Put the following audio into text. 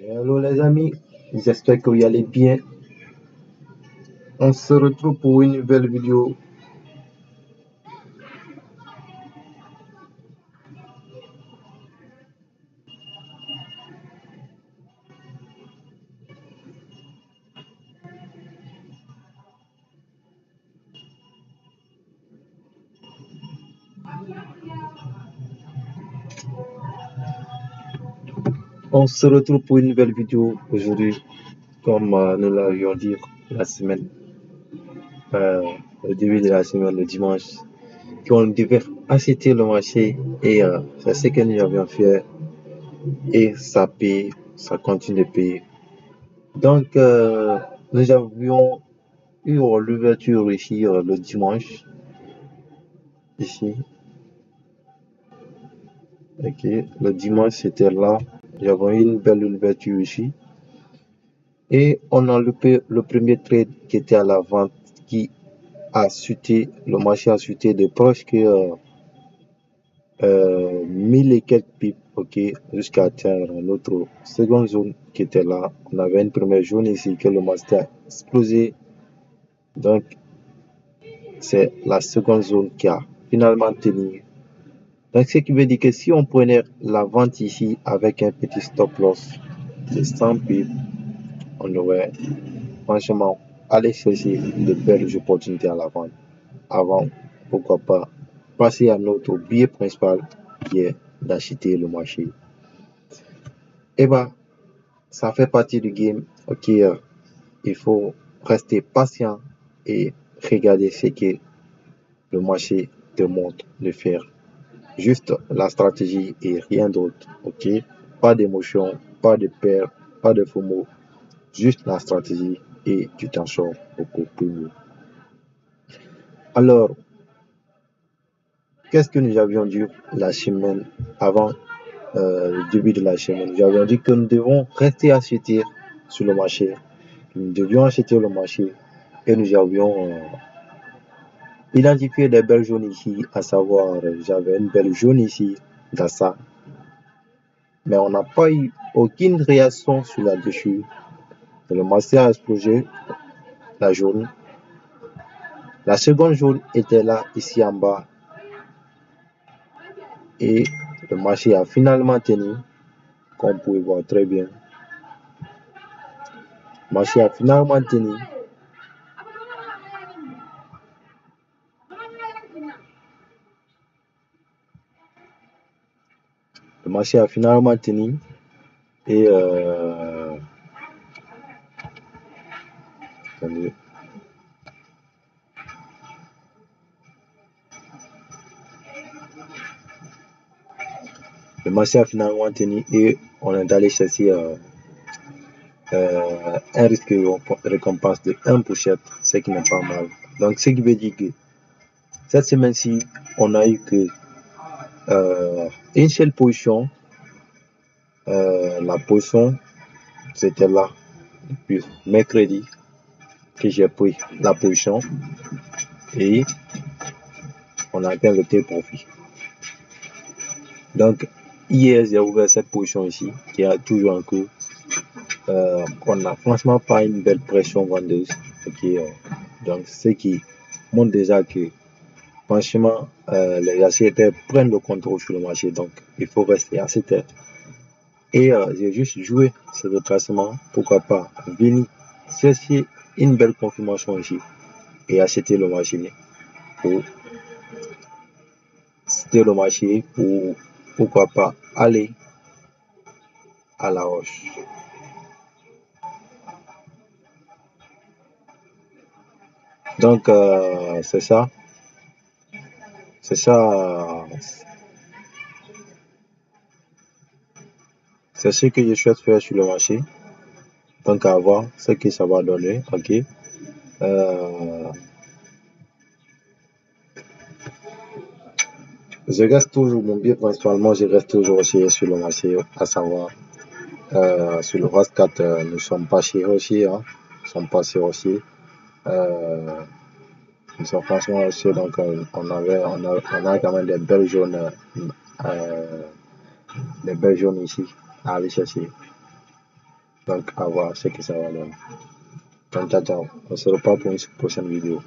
Hello les amis, j'espère que vous allez bien. On se retrouve pour une nouvelle vidéo. On se retrouve pour une nouvelle vidéo aujourd'hui, comme nous l'avions dit la semaine, euh, le début de la semaine, le dimanche, qu'on devait acheter le marché et c'est ce que nous avions fait et ça paye, ça continue de payer. Donc, nous avions eu l'ouverture ici le dimanche, ici, ok, le dimanche c'était là, j'avais eu une belle ouverture ici. Et on a loupé le premier trade qui était à la vente, qui a chuté, le marché a chuté de presque 1000 et quelques pips, ok, jusqu'à atteindre notre seconde zone qui était là. On avait une première zone ici que le marché a explosé. Donc, c'est la seconde zone qui a finalement tenu. Donc, ce qui veut dire que si on prenait la vente ici avec un petit stop loss de 100 pips, on aurait franchement allé chercher de belles opportunités à la vente. Avant, pourquoi pas, passer à notre billet principal qui est d'acheter le marché. Et bah, ça fait partie du game. Ok, il faut rester patient et regarder ce que le marché te montre de faire. Juste la stratégie et rien d'autre. Ok, pas d'émotion, pas de peur, pas de FOMO. Juste la stratégie et tu t'en sors beaucoup plus mieux. Alors, qu'est-ce que nous avions dit la semaine avant le début de la semaine? Nous avions dit que nous devons rester acheter sur le marché. Nous devions acheter le marché et nous avions identifié des belles zones ici, à savoir, j'avais une belle zone ici, dans ça. Mais on n'a pas eu aucune réaction sur là-dessus. Le marché a explosé la jaune. La seconde jaune était là, ici en bas. Et le marché a finalement tenu, comme vous pouvez voir très bien. Le marché a finalement tenu. Le marché a finalement tenu. Et attendez. Le marché a finalement tenu et on est allé chercher un risque de récompense de 1 pochette, ce qui n'est pas mal. Donc, ce qui veut dire que cette semaine-ci, on a eu que une seule position. La position, c'était là depuis mercredi que j'ai pris la position et on a atteint le tel profit. Donc, hier, j'ai ouvert cette position ici qui est toujours en cours. On n'a franchement pas une belle pression vendeuse. Okay, donc, ce qui montre déjà que franchement, les acheteur prennent le contrôle sur le marché. Donc, il faut rester assez tête. Et j'ai juste joué ce retracement. Pourquoi pas venir chercher une belle confirmation ici et acheter le marché pour citer le marché pour pourquoi pas aller à la roche. Donc, c'est ça. C'est ça. C'est ce que je souhaite faire sur le marché. Donc, à voir ce que ça va donner. Ok. Je reste toujours, mon biais principalement, je reste toujours aussi sur le marché, à savoir, sur le RAS 4, nous ne sommes pas chez Rocher, hein. Nous ne sommes pas chez Rocher. Nous sommes franchement Rocher, donc on a quand même des belles jaunes ici à aller chercher. Donc, à voir ce que ça va donner. Donc, ciao, ciao. On se reparle pour une prochaine vidéo.